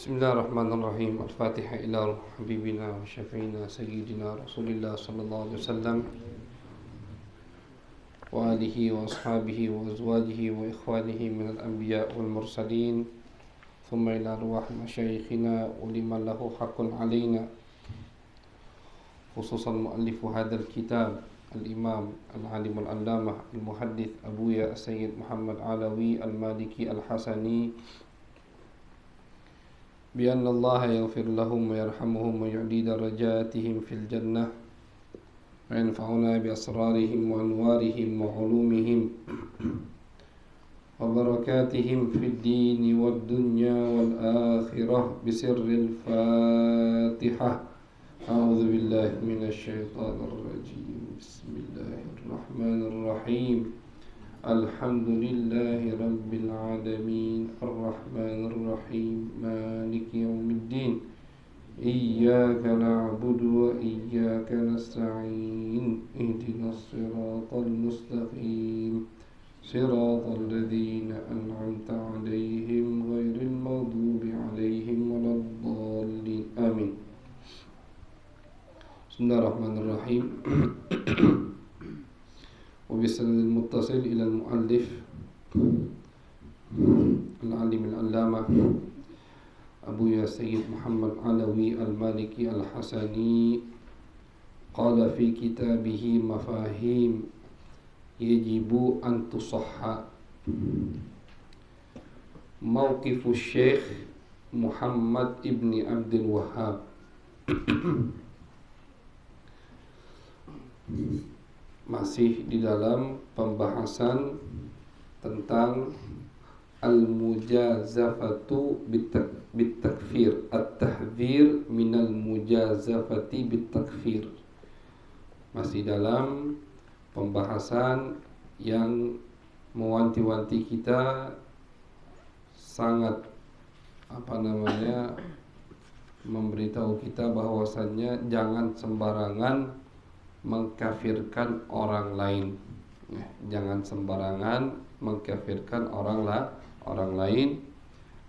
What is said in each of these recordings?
Bismillahirrahmanirrahim. Al-Fatihah ila ruh habibina wa syafiina sayyidina Rasulillah sallallahu alaihi wasallam wa alihi wa ashabihi wa azwajihi wa ikhwanihi minal anbiya wal mursalin. Thumma ila ruh masyayikhina wa liman lahu haqqun alaina, khususan muallifu hadzal kitab al-imam al-alim al-allamah al-muhaddits Abuya Sayyid Muhammad Alawi al-Maliki al-Hasani, بأن الله يغفر لهم ويرحمهم ويعلي درجاتهم في الجنة وينفعنا بأسرارهم وأنوارهم وعلومهم وبركاتهم في الدين والدنيا والآخرة بسر الفاتحة. أعوذ بالله من الشيطان الرجيم. بسم الله الرحمن الرحيم. الحمد لله رب العالمين الرحمن الرحيم مالك يوم الدين إياك نعبد وإياك نستعين اهدنا الصراط المستقيم صراط الذين أنعمت عليهم غير المغضوب عليهم ولا الضالين آمين. بسم الله الرحمن الرحيم. وبسند المتصل إلى المؤلف العليم العلامة أبويا سيد محمد علوي المالكي الحسني قال في كتابه مفاهيم يجب أن تصح. موقف الشيخ محمد ابن عبد الوهاب. Masih di dalam pembahasan tentang al-mujazafatu bitakfir, at-tahdzir minal mujazafati bitakfir. Masih dalam pembahasan yang mewanti-wanti kita, sangat memberitahu kita bahwasannya jangan sembarangan mengkafirkan orang lain. Jangan sembarangan mengkafirkan orang lain.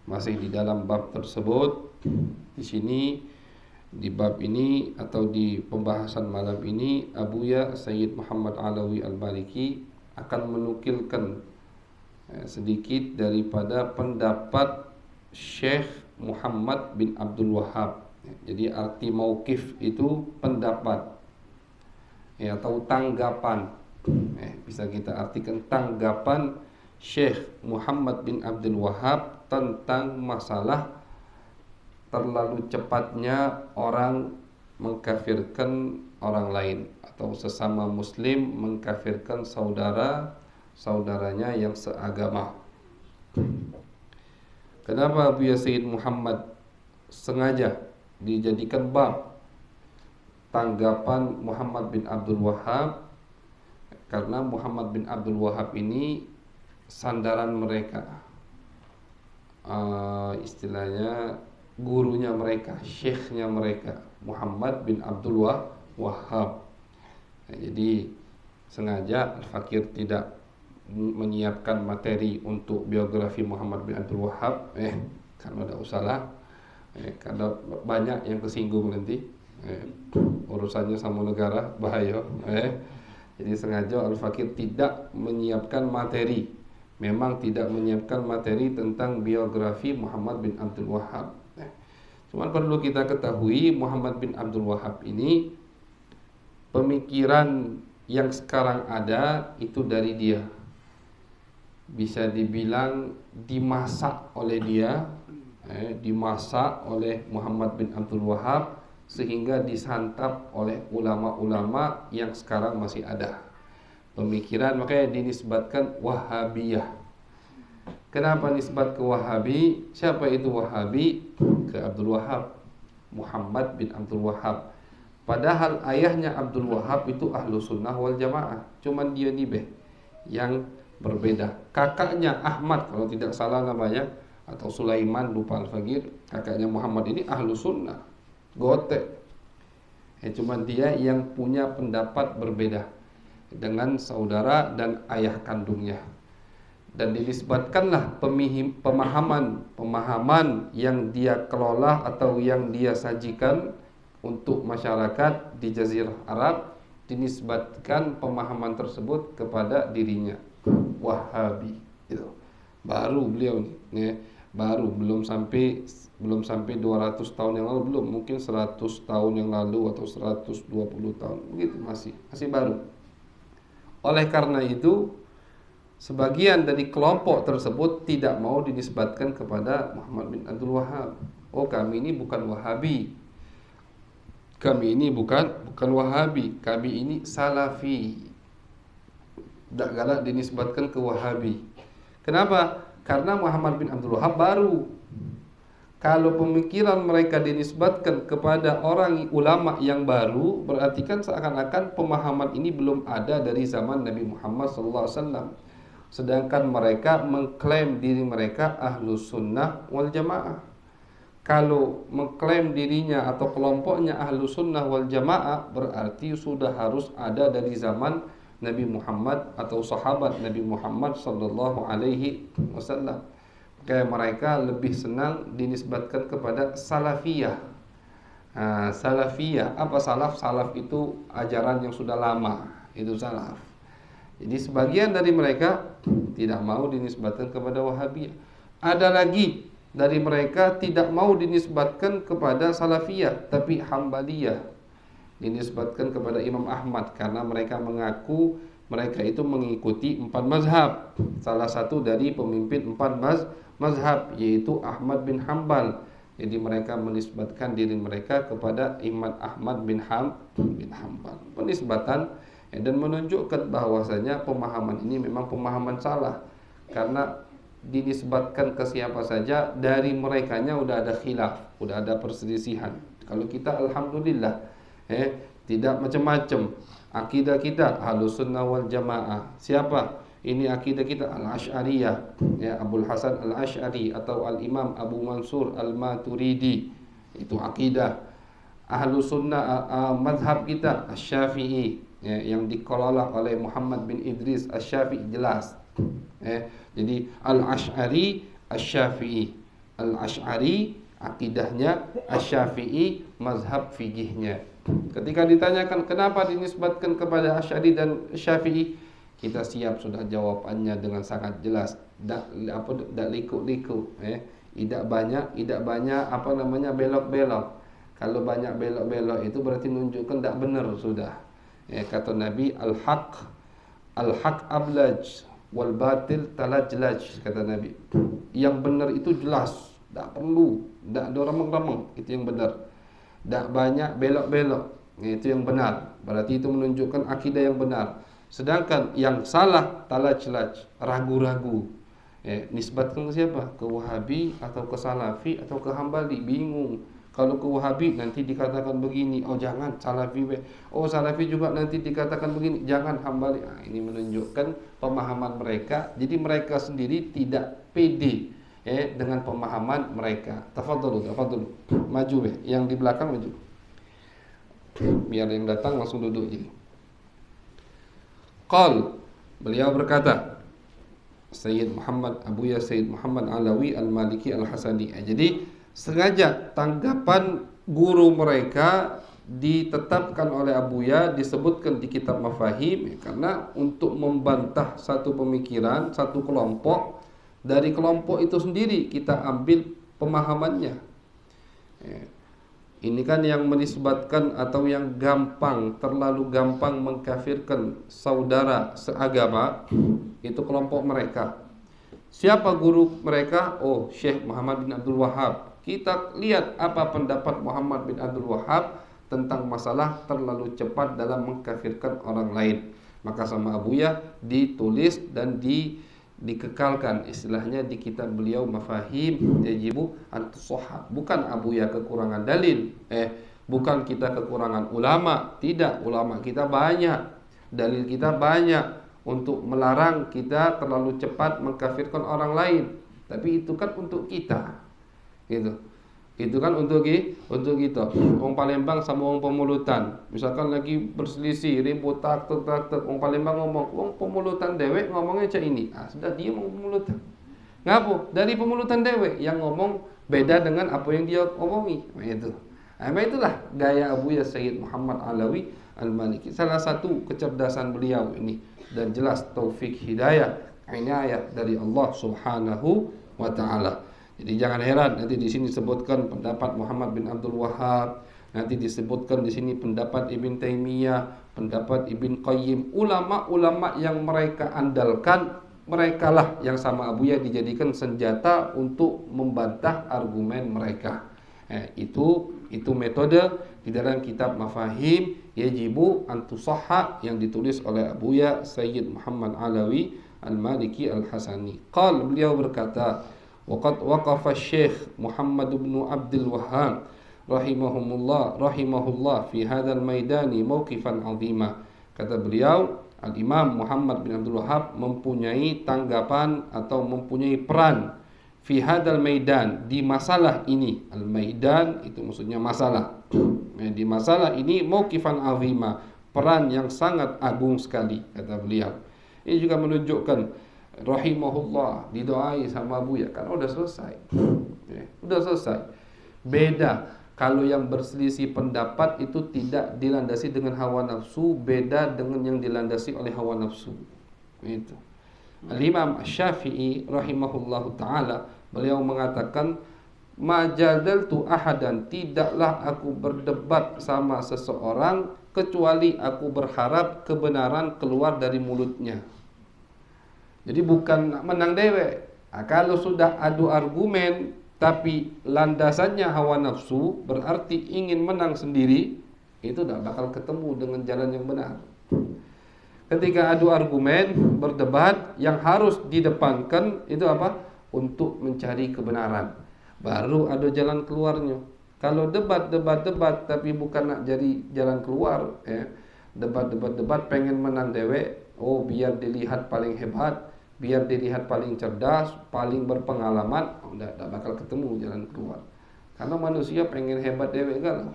Masih di dalam bab tersebut. Di sini, di bab ini atau di pembahasan malam ini, Abuya Sayyid Muhammad Alawi al-Maliki akan menukilkan sedikit daripada pendapat Syekh Muhammad bin Abdul Wahhab. Jadi arti mauqif itu pendapat, atau tanggapan. Bisa kita artikan tanggapan Syekh Muhammad bin Abdul Wahhab tentang masalah terlalu cepatnya orang mengkafirkan orang lain atau sesama muslim mengkafirkan saudaranya yang seagama. Kenapa Abu Sayyid Muhammad sengaja dijadikan bab tanggapan Muhammad bin Abdul Wahhab? Karena Muhammad bin Abdul Wahhab ini sandaran mereka, istilahnya gurunya mereka, syekhnya mereka, Muhammad bin Abdul Wahhab. Jadi sengaja Al-Fakir tidak menyiapkan materi untuk biografi Muhammad bin Abdul Wahhab, karena tidak usahlah, karena banyak yang kesinggung nanti. Urusannya sama negara bahaya. Jadi sengaja Al-Fakir tidak menyiapkan materi. Memang tidak menyiapkan materi tentang biografi Muhammad bin Abdul Wahhab. Cuman perlu kita ketahui, Muhammad bin Abdul Wahhab ini pemikiran yang sekarang ada itu dari dia. Bisa dibilang dimasak oleh dia, dimasak oleh Muhammad bin Abdul Wahhab, sehingga disantap oleh ulama-ulama yang sekarang masih ada. Pemikiran makanya dinisbatkan Wahabiyah. Kenapa nisbat ke Wahabi? Siapa itu Wahabi? Ke Abdul Wahhab, Muhammad bin Abdul Wahhab. Padahal ayahnya Abdul Wahhab itu ahlu sunnah wal jamaah. Cuman dia yang berbeda. Kakaknya Ahmad kalau tidak salah namanya, atau Sulaiman, lupa Al-Fakir. Kakaknya Muhammad ini ahlu sunnah, gotek. Cuman dia yang punya pendapat berbeda dengan saudara dan ayah kandungnya. dan dinisbatkanlah pemahaman yang dia kelola atau yang dia sajikan untuk masyarakat di Jazirah Arab, dinisbatkan pemahaman tersebut kepada dirinya, Wahabi. Itu baru beliau nih, ya, baru belum sampai 200 tahun yang lalu, belum, mungkin 100 tahun yang lalu atau 120 tahun begitu, masih baru. Oleh karena itu, sebagian dari kelompok tersebut tidak mau dinisbatkan kepada Muhammad bin Abdul Wahhab. Oh, kami ini bukan Wahabi. Kami ini bukan Wahabi. Kami ini Salafi. Tak galak dinisbatkan ke Wahabi. Kenapa? Karena Muhammad bin Abdul Wahhab baru. Kalau pemikiran mereka dinisbatkan kepada orang ulama yang baru, berarti kan seakan-akan pemahaman ini belum ada dari zaman Nabi Muhammad SAW. Sedangkan mereka mengklaim diri mereka Ahlus Sunnah wal Jamaah. Kalau mengklaim dirinya atau kelompoknya Ahlus Sunnah wal Jamaah, berarti sudah harus ada dari zaman Nabi Muhammad atau sahabat Nabi Muhammad sallallahu alaihi wasallam. Kayak mereka lebih senang dinisbatkan kepada salafiyah. Salafiyah, apa salaf? Salaf itu ajaran yang sudah lama, itu salaf. Jadi sebagian dari mereka tidak mau dinisbatkan kepada Wahabiyah. Ada lagi dari mereka tidak mau dinisbatkan kepada Salafiyah, tapi Hambaliyah, dinisbatkan kepada Imam Ahmad, karena mereka mengaku mereka itu mengikuti 4 mazhab. Salah satu dari pemimpin 4 mazhab yaitu Ahmad bin Hambal. Jadi mereka menisbatkan diri mereka kepada Imam Ahmad bin Hambal. Penisbatan dan menunjukkan bahwasanya pemahaman ini memang pemahaman salah, karena dinisbatkan ke siapa saja dari merekanya udah ada khilaf, udah ada perselisihan. Kalau kita alhamdulillah tidak macam-macam. Akidah kita Ahlus Sunnah wal Jamaah. Siapa? Ini akidah kita Al-Asy'ariyah, ya, Abul Hasan Al-Asy'ari atau Al-Imam Abu Mansur Al-Maturidi. Itu akidah Ahlus Sunnah. Mazhab kita Asy-Syafi'i, ya, yang dikelola oleh Muhammad bin Idris Asy-Syafi'i, jelas. Jadi Al-Asy'ari Asy-Syafi'i. Al-Asy'ari akidahnya, Asy-Syafi'i mazhab fikihnya. Ketika ditanyakan kenapa dinisbatkan kepada Asy'ari dan Syafi'i, kita siap sudah jawabannya dengan sangat jelas. Tak liku-liku, tidak banyak belok-belok. Kalau banyak belok-belok itu berarti menunjukkan tak benar sudah. Kata Nabi, al-haq ablaj wal batil talajlaj, kata Nabi. Yang benar itu jelas, tak perlu, tak ada remeng-remeng, itu yang benar. Tak banyak belok-belok, itu yang benar. Berarti itu menunjukkan akidah yang benar. Sedangkan yang salah talajlaj, ragu-ragu. Nisbatkan ke siapa? Ke Wahabi atau ke Salafi atau ke Hambali, bingung. Kalau ke Wahabi nanti dikatakan begini, oh jangan Salafi. Oh Salafi juga nanti dikatakan begini, jangan Hambali. Ini menunjukkan pemahaman mereka. Jadi mereka sendiri tidak pede dengan pemahaman mereka. Tafadhalu. Maju yang di belakang maju. Biar yang datang langsung duduk jadi. Qal, beliau berkata, Sayyid Muhammad Alawi Al-Maliki Al-Hasani. Jadi sengaja tanggapan guru mereka ditetapkan oleh Abuya, disebutkan di kitab Mafahim, karena untuk membantah satu pemikiran, satu kelompok, dari kelompok itu sendiri kita ambil pemahamannya. Ini kan yang menisbatkan atau yang terlalu gampang mengkafirkan saudara seagama, itu kelompok mereka. Siapa guru mereka? Oh, Syekh Muhammad bin Abdul Wahhab. Kita lihat apa pendapat Muhammad bin Abdul Wahhab tentang masalah terlalu cepat dalam mengkafirkan orang lain. Maka sama Abuya ditulis dan dikekalkan istilahnya di kitab beliau Mafahim yajibu an-tushah. Bukan Abuya kekurangan dalil, bukan kita kekurangan ulama, tidak, ulama kita banyak, dalil kita banyak untuk melarang kita terlalu cepat mengkafirkan orang lain. Tapi itu kan untuk kita, gitu. Itu kan untuk kita. Orang Palembang sama orang Pemulutan, misalkan lagi berselisih, ribut tak. Orang Palembang ngomong, orang Pemulutan dewek ngomongnya cak ini. Sudah dia mau Pemulutan. Ngapa? Dari Pemulutan dewek yang ngomong beda dengan apa yang dia omongi. Itu. Itulah gaya Abuya Sayyid Muhammad Alawi Al-Maliki. Salah satu kecerdasan beliau ini, dan jelas taufik hidayah, inayah dari Allah Subhanahu wa taala. Jadi jangan heran nanti di sini disebutkan pendapat Muhammad bin Abdul Wahhab, nanti disebutkan di sini pendapat Ibn Taimiyah, pendapat Ibn Qayyim, ulama-ulama yang mereka andalkan, merekalah yang sama Abuya dijadikan senjata untuk membantah argumen mereka. Itu metode di dalam kitab Mafahim Yajibu Antusahha yang ditulis oleh Abuya Sayyid Muhammad Alawi Al-Maliki Al-Hasani. Beliau berkata, waqad waqafa Syekh Muhammad bin Abdul Wahhab rahimahullah fi hadzal maidani mauqifan 'azima. Kata beliau, Al-Imam Muhammad bin Abdul Wahhab mempunyai tanggapan atau mempunyai peran fi hadzal maidan, di masalah ini. Al-maidan itu maksudnya masalah. Di masalah ini mauqifan 'azima, peran yang sangat agung sekali, kata beliau. Ini juga menunjukkan rahimahullah didoai sama Abuya, kan udah selesai. Udah selesai. Beda kalau yang berselisih pendapat itu tidak dilandasi dengan hawa nafsu, beda dengan yang dilandasi oleh hawa nafsu. Itu. Al-Imam Syafi'i rahimahullahu taala, beliau mengatakan, majadaltu ahadan, tidaklah aku berdebat sama seseorang kecuali aku berharap kebenaran keluar dari mulutnya. Jadi bukan menang dewek. Kalau sudah adu argumen tapi landasannya hawa nafsu, berarti ingin menang sendiri, itu tidak bakal ketemu dengan jalan yang benar. Ketika adu argumen, berdebat, yang harus didepankan itu apa? Untuk mencari kebenaran. Baru ada jalan keluarnya. Kalau debat tapi bukan nak jadi jalan keluar, debat pengen menang dewek, biar dilihat paling hebat, biar dilihat paling cerdas, paling berpengalaman, tidak bakal ketemu jalan keluar. Karena manusia pengen hebat dewek kan.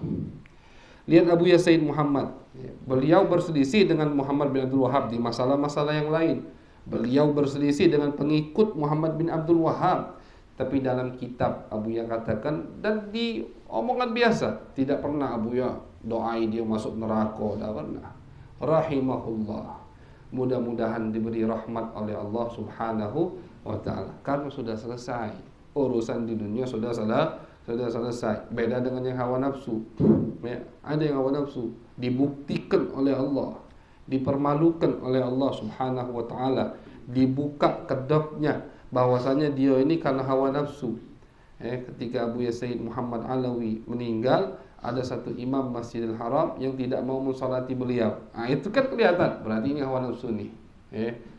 Lihat Abuya Sayyid Muhammad, beliau berselisih dengan Muhammad bin Abdul Wahhab di masalah-masalah yang lain. Beliau berselisih dengan pengikut Muhammad bin Abdul Wahhab, tapi dalam kitab Abuya katakan, dan di omongan biasa, tidak pernah Abuya doai dia masuk neraka, tidak pernah. Rahimahullah, mudah-mudahan diberi rahmat oleh Allah Subhanahu wa ta'ala. Karena sudah selesai urusan di dunia, sudah selesai. Beda dengan yang hawa nafsu. Ada yang hawa nafsu dibuktikan oleh Allah, dipermalukan oleh Allah Subhanahu wa ta'ala, dibuka kedoknya bahwasanya dia ini karena hawa nafsu. Ketika Abuya Sayyid Muhammad Alawi meninggal, ada satu imam Masjidil Haram yang tidak mau mensolati beliau. Itu kan kelihatan, berarti ini hawa nafsu nih.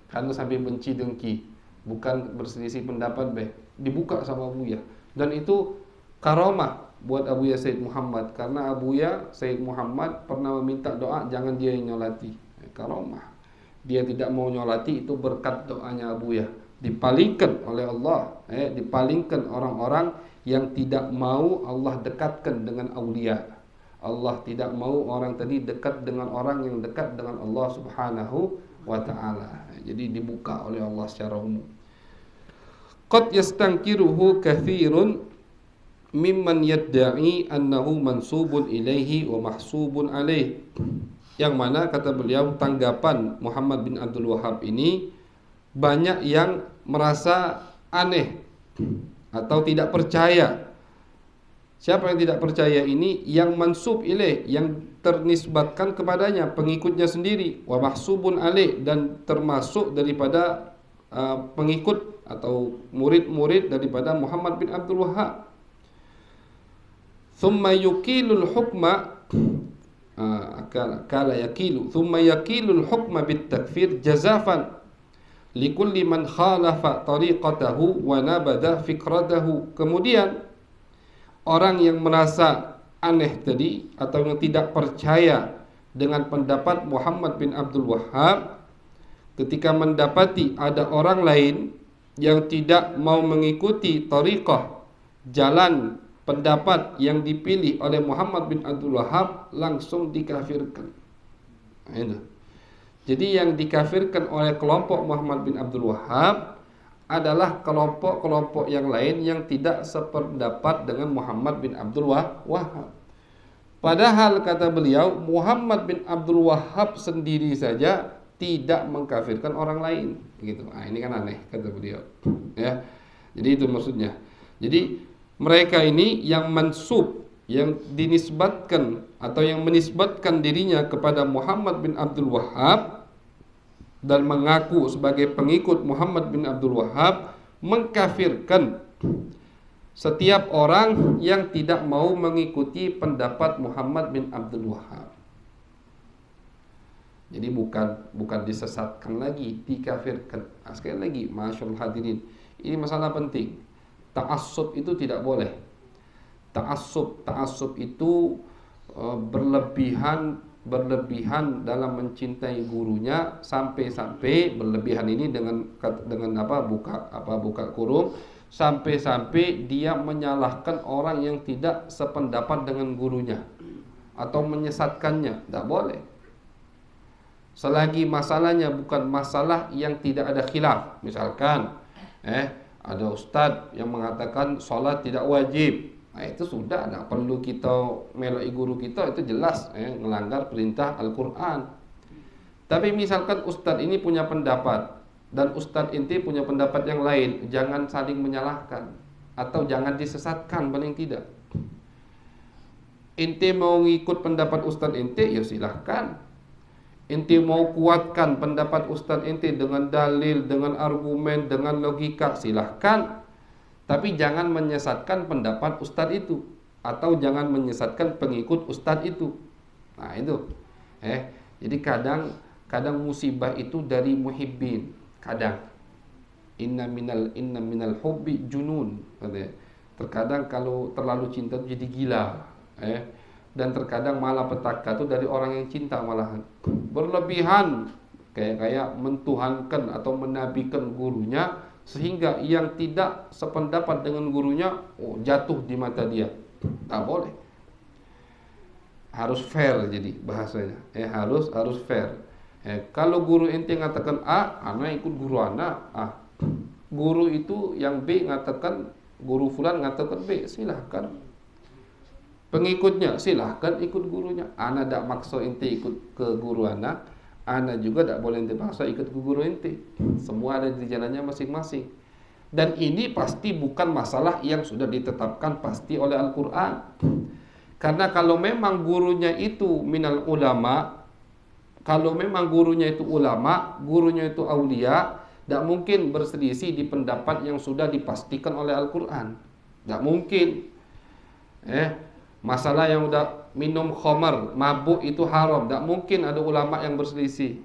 Karena sampai benci dengki, bukan berselisih pendapat, dibuka sama Abuya. Dan itu karomah buat Abuya Sayyid Muhammad, karena Abuya Sayyid Muhammad pernah meminta doa jangan dia yang nyolati. Karomah. Dia tidak mau nyolati, itu berkat doanya Abuya. Dipalingkan oleh Allah, dipalingkan orang-orang yang tidak mau Allah dekatkan dengan aulia. Allah tidak mau orang tadi dekat dengan orang yang dekat dengan Allah Subhanahu wa ta'ala. Jadi dibuka oleh Allah secara umum. Qad yastankiruhu kathirun mimman yadda'i annahu mansubun ilaihi wa mahsubun alaih. Yang mana kata beliau, tanggapan Muhammad bin Abdul Wahhab ini banyak yang merasa aneh atau tidak percaya. Siapa yang tidak percaya ini? Yang mansub ilaih, yang ternisbatkan kepadanya, pengikutnya sendiri. Wa mahsubun alaih, dan termasuk daripada pengikut atau murid-murid daripada Muhammad bin Abdul Wahhab. Thumma yukilul hukma kala yakilu thumma yakilul hukma bit takfir jazafan likulli man khalafa tariqatahu wa nabada fikratahu. Kemudian orang yang merasa aneh tadi atau yang tidak percaya dengan pendapat Muhammad bin Abdul Wahhab, ketika mendapati ada orang lain yang tidak mau mengikuti tariqah, jalan pendapat yang dipilih oleh Muhammad bin Abdul Wahhab langsung dikafirkan. Nah, itu. Jadi yang dikafirkan oleh kelompok Muhammad bin Abdul Wahhab adalah kelompok-kelompok yang lain yang tidak sependapat dengan Muhammad bin Abdul Wahhab. Padahal kata beliau, Muhammad bin Abdul Wahhab sendiri saja tidak mengkafirkan orang lain, gitu. Nah, ini kan aneh kata beliau. Ya. Jadi itu maksudnya. Jadi mereka ini yang mansub, yang dinisbatkan atau yang menisbatkan dirinya kepada Muhammad bin Abdul Wahhab dan mengaku sebagai pengikut Muhammad bin Abdul Wahhab, mengkafirkan setiap orang yang tidak mau mengikuti pendapat Muhammad bin Abdul Wahhab. Jadi bukan disesatkan lagi, dikafirkan. Nah, sekali lagi, masyaallah hadirin, ini masalah penting. Ta'assub itu tidak boleh. Ta'assub itu berlebihan dalam mencintai gurunya, sampai berlebihan ini dengan buka kurung, sampai dia menyalahkan orang yang tidak sependapat dengan gurunya atau menyesatkannya. Tidak boleh. Selagi masalahnya bukan masalah yang tidak ada khilaf. Misalkan ada ustadz yang mengatakan sholat tidak wajib. Nah, itu sudah, tidak perlu kita meloi guru kita, itu jelas melanggar perintah Al-Quran. Tapi misalkan ustadz ini punya pendapat dan ustadz inti punya pendapat yang lain, jangan saling menyalahkan atau jangan disesatkan. Paling tidak, inti mau ngikut pendapat ustadz inti, ya silahkan. Inti mau kuatkan pendapat ustadz inti dengan dalil, dengan argumen, dengan logika, silahkan. Tapi jangan menyesatkan pendapat ustadz itu, atau jangan menyesatkan pengikut ustadz itu. Nah itu. Jadi kadang musibah itu dari muhibbin. Kadang inna minal hubbi junun. Terkadang kalau terlalu cinta itu jadi gila. Dan terkadang malah petaka itu dari orang yang cinta malahan berlebihan, kayak mentuhankan atau menabikan gurunya, sehingga yang tidak sependapat dengan gurunya jatuh di mata dia. Tak boleh. Harus fair, jadi bahasanya harus fair. Kalau guru ente ngatakan A, anak ikut guru anak. Guru itu yang B ngatakan, guru fulan ngatakan B, silahkan. Pengikutnya silahkan ikut gurunya. Ana tak maksa ente ikut ke guru anak, ana juga tak boleh ente paksa ikut ke guru ente. Semua ada di jalannya masing-masing. Dan ini pasti bukan masalah yang sudah ditetapkan pasti oleh Al-Quran. Karena kalau memang gurunya itu minal ulama, kalau memang gurunya itu ulama, gurunya itu aulia, tak mungkin berselisih di pendapat yang sudah dipastikan oleh Al-Quran. Tak mungkin. Masalah yang udah minum khamar, mabuk itu haram, tak mungkin ada ulama yang berselisih.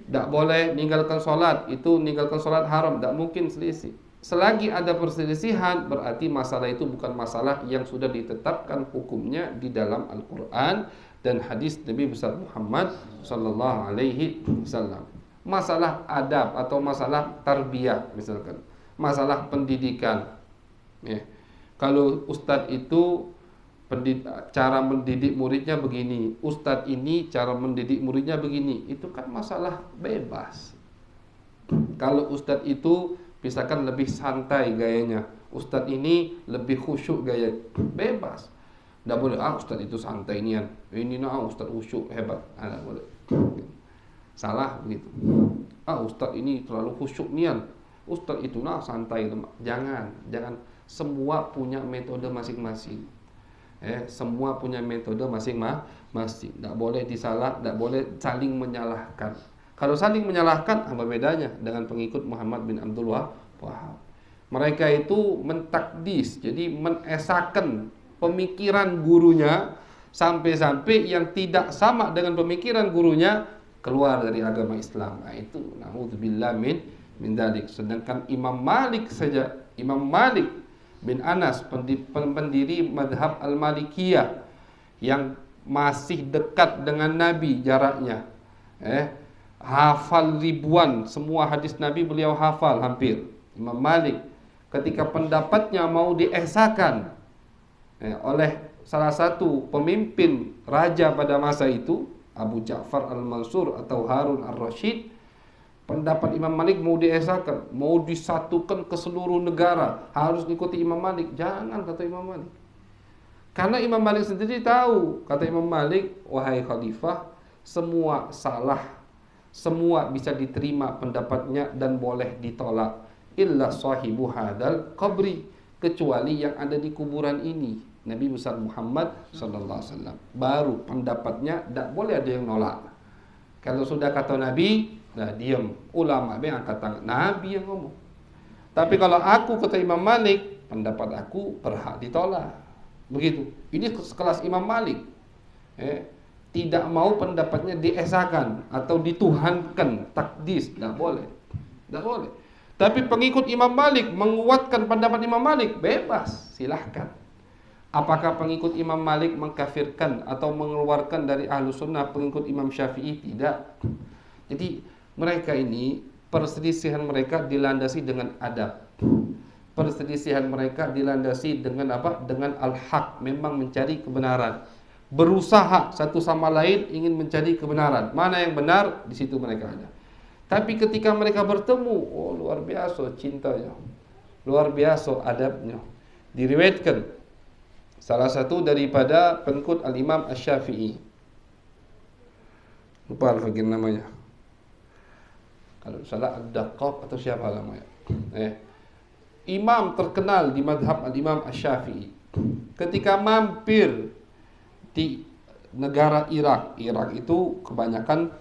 Tak boleh ninggalkan sholat, itu ninggalkan sholat haram, tak mungkin selisih. Selagi ada perselisihan, berarti masalah itu bukan masalah yang sudah ditetapkan hukumnya di dalam Al-Quran dan hadis Nabi besar Muhammad sallallahu alaihi wasallam. Masalah adab atau masalah tarbiyah misalkan, masalah pendidikan. Kalau ustadz itu cara mendidik muridnya begini, ustadz ini cara mendidik muridnya begini, itu kan masalah bebas. Kalau ustadz itu misalkan lebih santai gayanya, ustadz ini lebih khusyuk gaya, bebas. Tidak boleh, ustadz itu santai nian, ini ustadz khusyuk hebat, tidak boleh. Salah begitu. Ustadz ini terlalu khusyuk nian, ustadz itu santai. Jangan. Semua punya metode masing-masing. Semua punya metode masing-masing. Tidak boleh tidak boleh saling menyalahkan. Kalau saling menyalahkan, apa bedanya dengan pengikut Muhammad bin Abdul Wahhab? Mereka itu mentakdis, jadi menesakan pemikiran gurunya, sampai-sampai yang tidak sama dengan pemikiran gurunya keluar dari agama Islam. Nah, itu naudzubillah min dzalik. Sedangkan Imam Malik bin Anas, pendiri madhab Al-Malikiyah, yang masih dekat dengan Nabi jaraknya, hafal ribuan, semua hadis Nabi beliau hafal hampir. Imam Malik ketika pendapatnya mau diesakan oleh salah satu pemimpin raja pada masa itu, Abu Ja'far al-Mansur atau Harun al-Rashid, pendapat Imam Malik mau diesakan, mau disatukan ke seluruh negara, harus ikuti Imam Malik. Jangan, kata Imam Malik. Karena Imam Malik sendiri tahu, kata Imam Malik, wahai khalifah, semua salah, semua bisa diterima pendapatnya dan boleh ditolak, illa sahibu hadal qabri, kecuali yang ada di kuburan ini, Nabi besar Muhammad sallallahu alaihi wasallam. Baru pendapatnya tidak boleh ada yang nolak. Kalau sudah kata Nabi, nah diam, ulama yang angkat tangan, Nabi yang ngomong. Tapi kalau aku, kata Imam Malik, pendapat aku berhak ditolak. Begitu. Ini sekelas Imam Malik. Tidak mau pendapatnya diesakan atau dituhankan, takdis, tidak boleh. Tidak boleh. Tapi pengikut Imam Malik menguatkan pendapat Imam Malik, bebas, silahkan. Apakah pengikut Imam Malik mengkafirkan atau mengeluarkan dari ahlu sunnah pengikut Imam Syafi'i? Tidak. Jadi mereka ini, perselisihan mereka dilandasi dengan adab. Perselisihan mereka dilandasi dengan apa? Dengan al-haq, memang mencari kebenaran. Berusaha satu sama lain ingin mencari kebenaran. Mana yang benar, di situ mereka ada. Tapi ketika mereka bertemu, oh luar biasa cintanya, luar biasa adabnya. Diriwayatkan salah satu daripada pengikut al-Imam Asy-Syafi'i, lupa al-fakir namanya, kalau salah Ad-Daqqaq atau siapa namanya, imam terkenal di madhab al-Imam Asy-Syafi'i, ketika mampir di negara Irak. Irak itu kebanyakan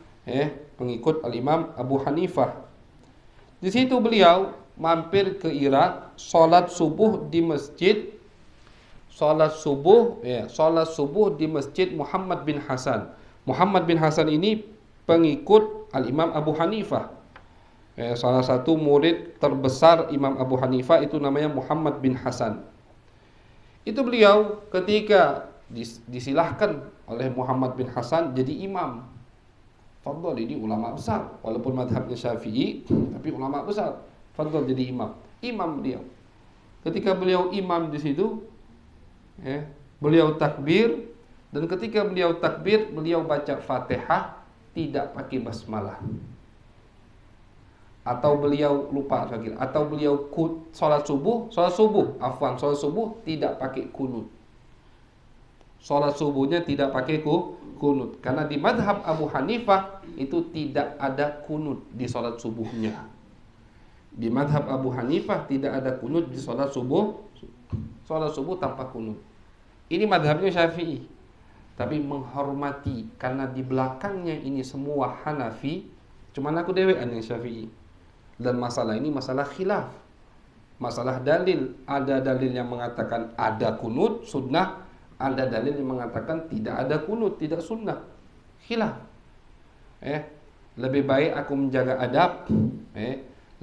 pengikut al-Imam Abu Hanifah. Di situ beliau mampir ke Irak, sholat subuh di masjid. Salat subuh di Masjid Muhammad bin Hasan. Muhammad bin Hasan ini pengikut al-Imam Abu Hanifah. Salah satu murid terbesar Imam Abu Hanifah itu namanya Muhammad bin Hasan. Itu beliau ketika disilahkan oleh Muhammad bin Hasan jadi imam. Fadhal, ini ulama besar, walaupun madhabnya Syafi'i, tapi ulama besar. Fadhal jadi imam. Imam beliau. Ketika beliau imam di situ, beliau takbir, dan ketika beliau takbir, beliau baca Fatihah tidak pakai basmalah, atau beliau lupa atau beliau salat subuh tidak pakai kunut. Salat subuhnya tidak pakai kunut, karena di madhab Abu Hanifah itu tidak ada kunut di salat subuhnya. Di madhab Abu Hanifah tidak ada kunut di salat subuh. Salat subuh tanpa kunut. Ini madhabnya Syafi'i. Tapi menghormati, karena di belakangnya ini semua Hanafi, cuman aku dewean yang Syafi'i. Dan masalah ini masalah khilaf, masalah dalil. Ada dalil yang mengatakan ada kunut sunnah, ada dalil yang mengatakan tidak ada kunut, tidak sunnah. Khilaf. Lebih baik aku menjaga adab,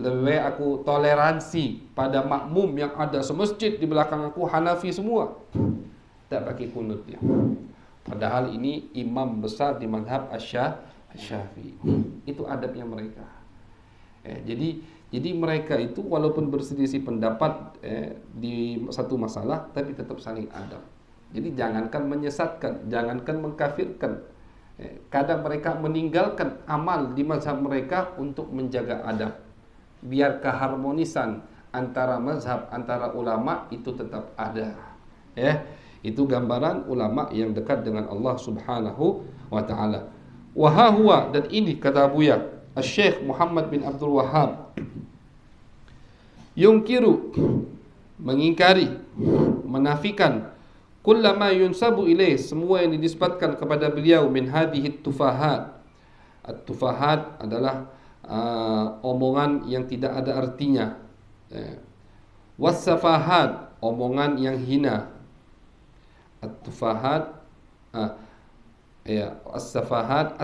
lebih baik aku toleransi pada makmum yang ada semasjid di belakang aku Hanafi semua, tak pakai kunut dia. Padahal ini imam besar di madhab Asy-Syafi'i. Itu adabnya mereka. Jadi mereka itu walaupun berselisih pendapat di satu masalah, tapi tetap saling adab. Jadi jangankan menyesatkan, jangankan mengkafirkan. Kadang mereka meninggalkan amal di mazhab mereka untuk menjaga adab, biar keharmonisan antara mazhab, antara ulama itu tetap ada. Itu gambaran ulama yang dekat dengan Allah Subhanahu wa taala. Wa huwa, dan ini kata Buya Syekh Muhammad bin Abdul Wahhab, yungkiru, mengingkari, menafikan, kullama yunsabu ilaih, semua yang dinisbatkan kepada beliau, min hadhihi tufahat. At-tufahat adalah omongan yang tidak ada artinya. Was-safahat, omongan yang hina. At-tufahat, as-safahat,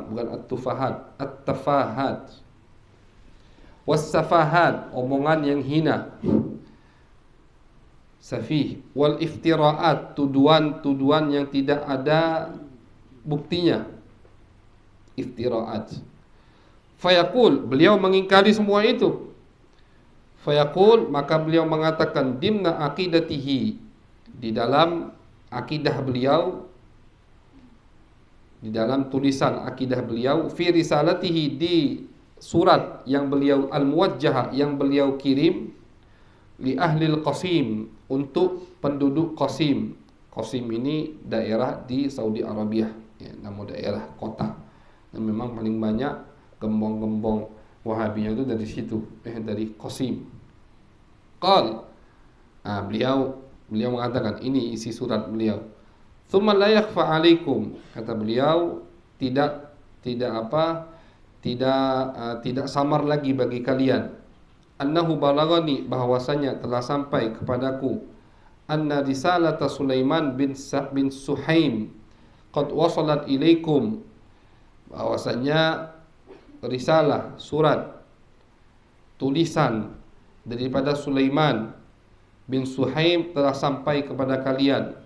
bukan at-tufahat, at-tafahat. Was-safahat, omongan yang hina. Safih. Wal iftiraat, tuduhan-tuduhan yang tidak ada buktinya. Iftiraat. Fayaqul, beliau mengingkari semua itu. Fayaqul, maka beliau mengatakan, dimna aqidatihi, di dalam akidah beliau, di dalam tulisan akidah beliau, fi risalatihi, di surat yang beliau al-muwajjah, yang beliau kirim, li ahlil Qasim, untuk penduduk Qasim. Qasim ini daerah di Saudi Arabia, ya, nama daerah kota. Dan memang paling banyak gembong-gembong Wahabinya itu dari situ, dari Qasim. Beliau mengatakan, ini isi surat beliau. Tsumma la yakhfa 'alaikum, kata beliau, tidak samar lagi bagi kalian, annahu balagani, bahwasanya telah sampai kepadaku, anna risalata Sulaiman bin Suhaim qad wasalat ilaikum, bahwasanya risalah, surat, tulisan daripada Sulaiman bin Suhaim telah sampai kepada kalian,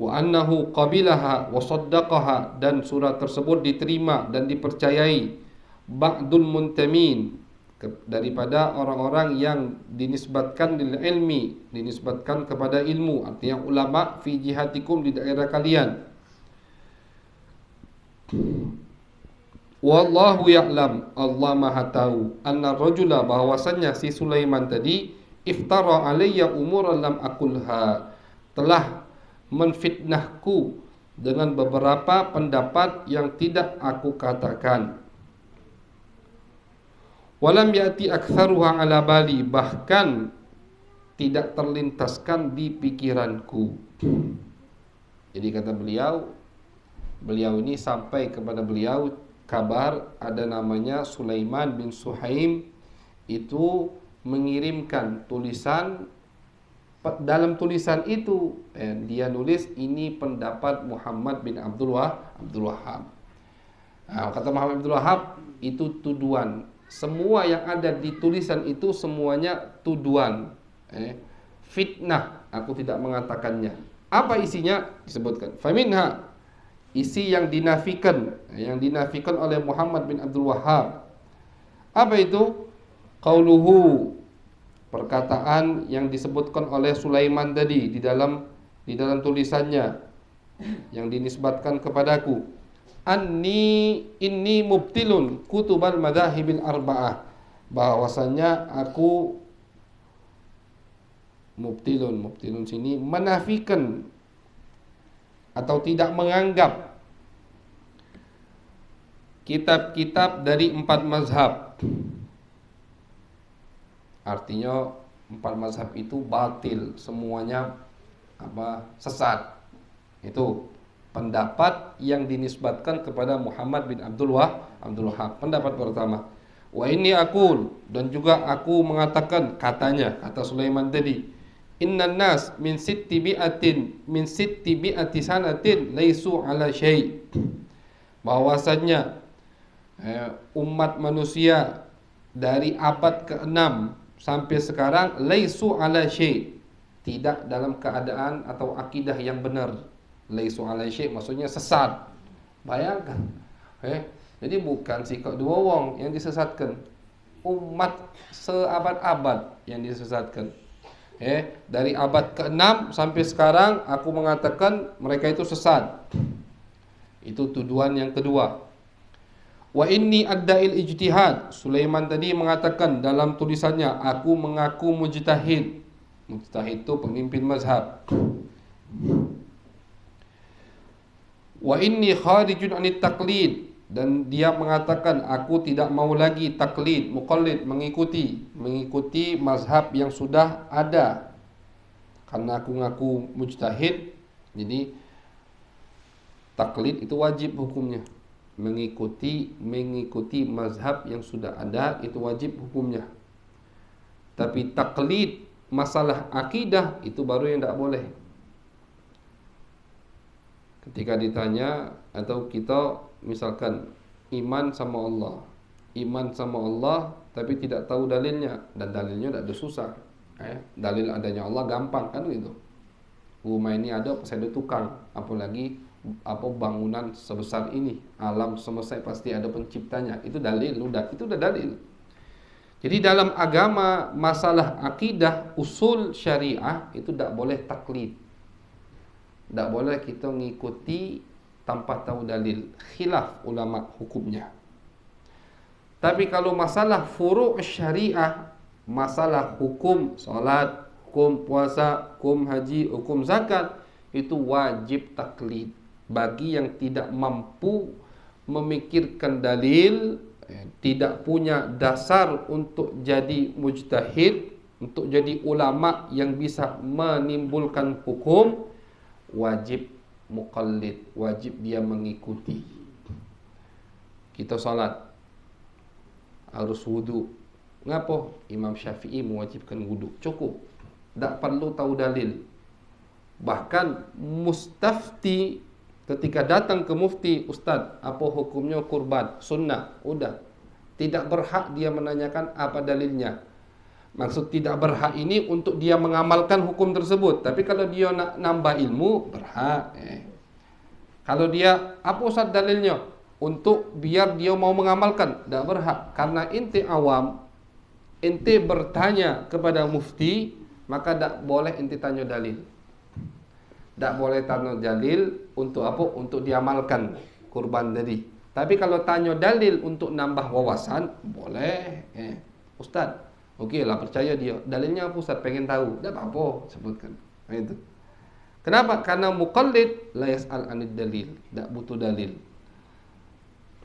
wa annahu qabilaha wa saddaqaha, dan surat tersebut diterima dan dipercayai ba'dul muntamin, daripada orang-orang yang dinisbatkan lil ilmi, dinisbatkan kepada ilmu, artinya ulama, fi jihatikum, di daerah kalian. Wallahu ya'lam, Allah Maha tahu, anna rajula, bahwasanya si Sulaiman tadi, iftara alayya umuran lam akulha, telah menfitnahku dengan beberapa pendapat yang tidak aku katakan. Walam ya'ti aktsaruha ala bali, bahkan tidak terlintaskan di pikiranku. Jadi kata beliau ini sampai kepada beliau kabar ada namanya Sulaiman bin Suhaim, itu mengirimkan tulisan. Dalam tulisan itu dia nulis, ini pendapat Muhammad bin Abdul Wahhab. Kata Muhammad bin Abdul Wahhab, itu tuduhan. Semua yang ada di tulisan itu semuanya tuduhan, fitnah. Aku tidak mengatakannya. Apa isinya? Disebutkan, faminha, isi yang dinafikan oleh Muhammad bin Abdul Wahhab. Apa itu? Qauluhu, perkataan yang disebutkan oleh Sulaiman tadi di dalam tulisannya yang dinisbatkan kepadaku, inni mubtilun kutubal madhahibil arba'ah, bahwasanya aku mubtilun sini menafikan atau tidak menganggap kitab-kitab dari 4 mazhab. Artinya 4 mazhab itu batil, semuanya sesat. Itu pendapat yang dinisbatkan kepada Muhammad bin Abdul Wahhab. Pendapat pertama. Wa inni aqul, dan juga aku mengatakan, kata Sulaiman tadi, innan nas min sitti bi'ati sanatin laisu ala syai', bahwasanya umat manusia dari abad ke-6 sampai sekarang laisu ala syai', tidak dalam keadaan atau akidah yang benar. Laisu ala syai' maksudnya sesat. Bayangkan. Jadi bukan sikap dua wong yang disesatkan, umat seabad-abad yang disesatkan. Dari abad ke-6 sampai sekarang aku mengatakan mereka itu sesat. Itu tuduhan yang kedua. Wa inni adda'il ijtihad, Sulaiman tadi mengatakan dalam tulisannya, aku mengaku mujtahid. Mujtahid itu pemimpin mazhab. Wa inni kharijun anit taqlid, dan dia mengatakan aku tidak mau lagi taklid, muqallid, mengikuti mazhab yang sudah ada. Karena aku ngaku mujtahid, jadi taklid itu wajib hukumnya. Mengikuti mazhab yang sudah ada itu wajib hukumnya. Tapi taklid masalah akidah itu baru yang tidak boleh. Ketika ditanya atau kita misalkan iman sama Allah tapi tidak tahu dalilnya, dan dalilnya tidak ada susah. Dalil adanya Allah gampang kan gitu. Rumah ini ada pasti ada tukang, apalagi bangunan sebesar ini, alam semesta pasti ada penciptanya. Itu dalil, itu udah dalil. Jadi dalam agama masalah akidah usul syariah itu tidak boleh taklid. Tak boleh kita mengikuti tanpa tahu dalil. Khilaf ulama hukumnya. Tapi kalau masalah furu' syariah, masalah hukum salat, hukum puasa, hukum haji, hukum zakat, itu wajib taklid. Bagi yang tidak mampu memikirkan dalil, tidak punya dasar untuk jadi mujtahid, untuk jadi ulama yang bisa menimbulkan hukum, wajib muqallid, wajib dia mengikuti. Kita salat harus wudu. Ngapa? Imam Syafi'i mewajibkan wudu. Cukup. Tak perlu tahu dalil. Bahkan mustafti ketika datang ke mufti, Ustaz, apa hukumnya kurban? Sunnah. Udah. Tidak berhak dia menanyakan apa dalilnya. Maksud tidak berhak ini untuk dia mengamalkan hukum tersebut. Tapi kalau dia nak nambah ilmu, berhak. Kalau dia, apa Ustaz dalilnya? Untuk biar dia mau mengamalkan, tidak berhak. Karena inti awam, inti bertanya kepada mufti, maka tidak boleh inti tanya dalil. Tak boleh tanya dalil untuk apa? Untuk diamalkan kurban tadi. Tapi kalau tanya dalil untuk nambah wawasan, boleh. Ustaz, okey lah, percaya dia. Dalilnya apa Ustaz? Pengen tahu. Tak apa-apa, sebutkan. Itu. Kenapa? Karena muqallid la yas'al anid dalil. Tak butuh dalil.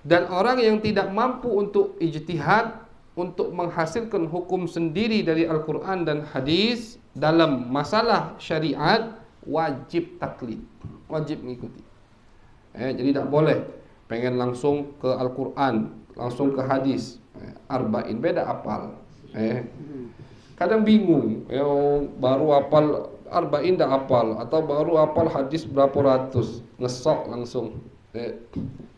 Dan orang yang tidak mampu untuk ijtihad, untuk menghasilkan hukum sendiri dari Al-Quran dan hadis dalam masalah syariat, wajib taklid, wajib mengikuti. Jadi tak boleh pengen langsung ke Al-Quran, langsung ke hadis. Arba'in beda apal. Kadang bingung, baru apal Arba'in dah apal, atau baru apal hadis berapa ratus, ngesok langsung.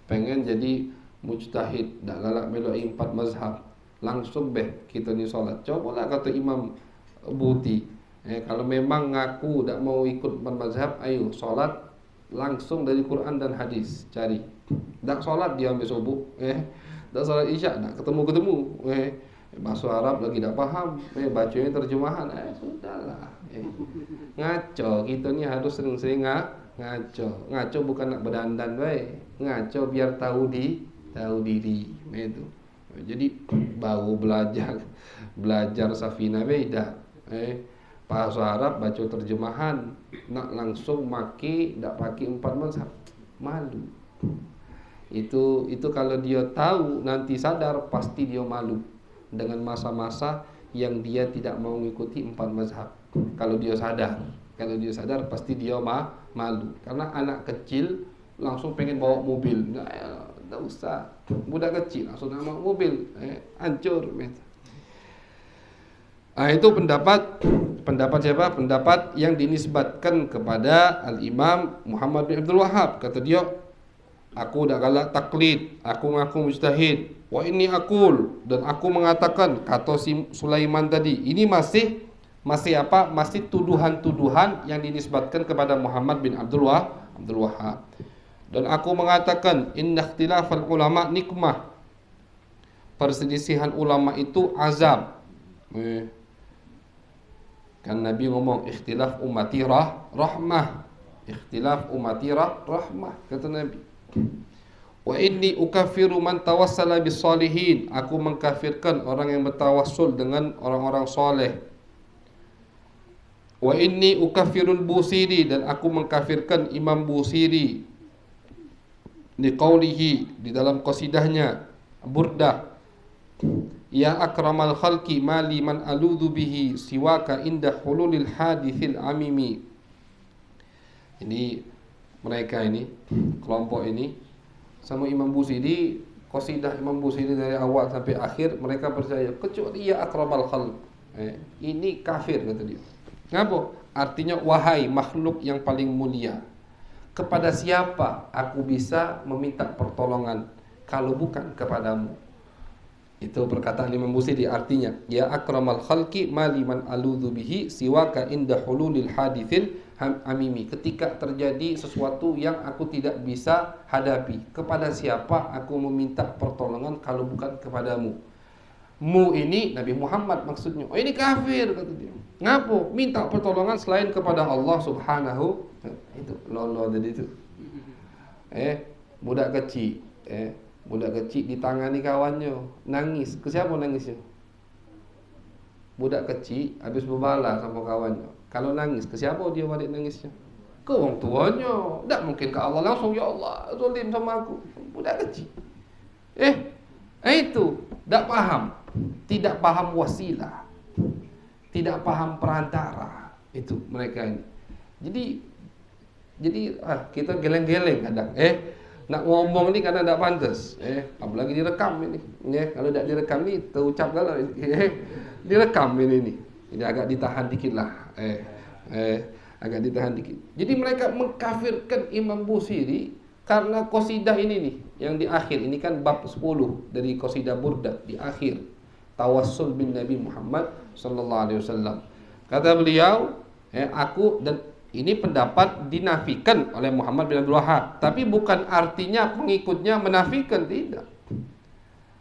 Pengen jadi mujtahid, dak galak meloi 4 mazhab, langsung kita ni solat. Cobalah kata Imam Buti, kalau memang ngaku tak mau ikut 4 mazhab, ayo solat langsung dari Quran dan hadis, cari. Tak solat dia ambil subuh, tak solat isyak, tak ketemu-ketemu, bahasa Arab lagi tak faham, bacanya terjemahan, sudahlah. Ngaco, kita ni harus sering-sering ngaco bukan nak berdandan, ngaco biar tahu diri, itu. Jadi baru belajar Safina beda, bahasa Arab baca terjemahan, nak langsung maki, tak pakai 4 mazhab, malu. Itu kalau dia tahu nanti sadar, pasti dia malu dengan masa-masa yang dia tidak mau mengikuti 4 mazhab. Kalau dia sadar pasti dia malu. Karena anak kecil langsung pengen bawa mobil, tak usah. Budak kecil langsung nak bawa mobil, hancur. Itu pendapat siapa? Pendapat yang dinisbatkan kepada Al-Imam Muhammad bin Abdul Wahhab. Kata dia, aku dah galak taklid, aku ngaku mujtahid. Wa inni aqul, dan aku mengatakan, kata si Sulaiman tadi, ini masih apa? Masih tuduhan-tuduhan yang dinisbatkan kepada Muhammad bin Abdul Wahhab. Dan aku mengatakan, inna ikhtilafal ulama nikmah, perselisihan ulama itu azab. Kan Nabi ngomong, ikhtilaf ummati rahmah, ikhtilaf ummati rahmah, kata Nabi. Wa inni ukaffiru man tawassala bis salihin, aku mengkafirkan orang yang bertawassul dengan orang-orang soleh. Wa inni ukaffirul Busiri, dan aku mengkafirkan Imam Busiri di qaulihi, di dalam qasidahnya Burdah, ya akramal khalqi mali man aludhu bihi siwaka inda hululil hadithil amimi. Ini mereka ini, kelompok ini sama Imam Busiri, qasidah Imam Busiri dari awal sampai akhir mereka percaya kecuali ya akramal khalq. Ini kafir, kata dia. Kenapa? Artinya wahai makhluk yang paling mulia, kepada siapa aku bisa meminta pertolongan kalau bukan kepadamu? Itu perkataan Imam Busiri. Artinya, ya akramal khalqi maliman aludhu bihi siwaka inda hululil hadithil amimi. Ketika terjadi sesuatu yang aku tidak bisa hadapi, kepada siapa aku meminta pertolongan kalau bukan kepadamu? Mu ini Nabi Muhammad maksudnya. Oh ini kafir kata dia. Ngapo? Minta pertolongan selain kepada Allah Subhanahu. Itu lolo tadi itu. Budak kecil, budak kecil ditangani kawannya, nangis. Ke siapa nangisnya? Budak kecil habis berbala sama kawannya. Kalau nangis, ke siapa dia balik nangisnya? Ke orang tuanya. Tak mungkin ke Allah langsung, ya Allah, zalim sama aku. Budak kecil. Itu tak paham. Tidak paham wasilah. Tidak paham perantara. Itu mereka ini. Jadi kita geleng-geleng kadang. Nak ngomong ni kadang tak pantas. Apalagi direkam ini. Kalau tak direkam ni terucap kalau direkam ini. Ini agak ditahan dikit lah. Agak ditahan dikit. Jadi mereka mengkafirkan Imam Busiri karena qasidah ini nih yang di akhir. Ini kan bab 10 dari qasidah Burdah di akhir. Tawassul bin Nabi Muhammad sallallahu alaihi wasallam. Kata beliau, aku dan ini pendapat dinafikan oleh Muhammad bin Abdul Wahhab, tapi bukan artinya pengikutnya menafikan, tidak.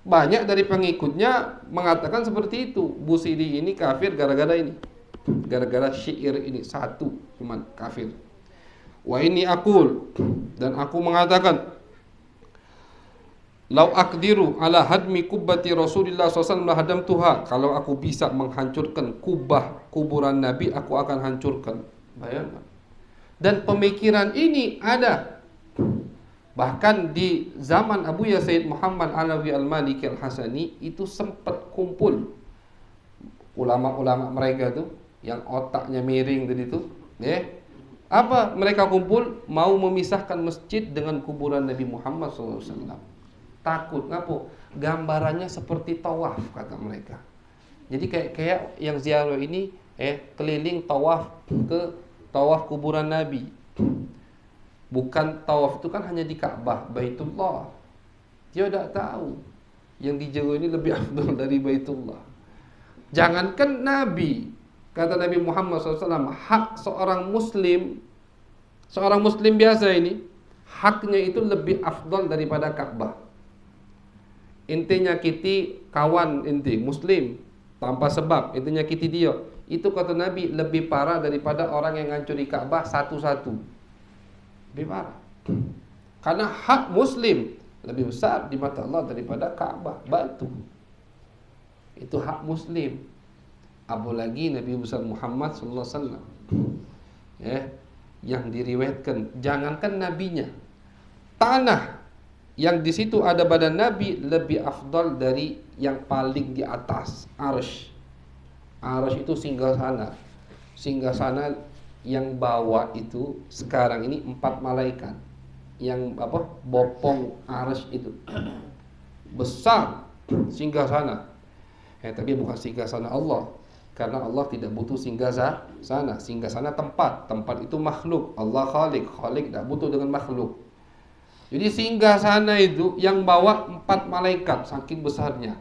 Banyak dari pengikutnya mengatakan seperti itu. Busiri ini kafir gara-gara ini. Gara-gara syair ini satu cuman kafir. Wa inni aqul, dan aku mengatakan, lau aqdiru ala hadmi kubbati Rasulillah SAW lahadamtuha. Kalau aku bisa menghancurkan kubah kuburan Nabi, aku akan hancurkan. Bayangkan. Dan pemikiran ini ada. Bahkan di zaman Abu Yazid Muhammad Alawi Al-Maliki Al-Hasani itu sempat kumpul ulama-ulama mereka tuh yang otaknya miring tadi itu, apa mereka kumpul mau memisahkan masjid dengan kuburan Nabi Muhammad SAW. Takut, ngapo? Gambarannya seperti tawaf kata mereka. Jadi kayak yang ziarah ini keliling tawaf ke tawaf kuburan Nabi. Bukan tawaf itu kan hanya di Ka'bah, Baitullah. Dia tidak tahu yang di Jawa ini lebih afdal dari Baitullah. Jangankan Nabi, kata Nabi Muhammad SAW, hak seorang muslim biasa ini, haknya itu lebih afdal daripada Ka'bah. Inti nyakiti kawan inti muslim tanpa sebab, inti nyakiti dia, itu kata Nabi lebih parah daripada orang yang ngancuri Ka'bah satu-satu. Lebih parah. Karena hak muslim lebih besar di mata Allah daripada Ka'bah, batu. Itu hak muslim. Apalagi Nabi besar Muhammad sallallahu alaihi wasallam. Yang diriwayatkan, jangankan nabinya, tanah yang di situ ada badan Nabi lebih afdal dari yang paling di atas, arsy. Arsy itu singgasana. Singgasana yang bawa itu sekarang ini 4 malaikat. Yang bopong arsy itu. Besar singgasana. Tapi bukan singgasana Allah. Karena Allah tidak butuh singgasana. Singgasana tempat. Tempat itu makhluk. Allah khalik. Khalik tidak butuh dengan makhluk. Jadi singgah sana itu yang bawa 4 malaikat saking besarnya.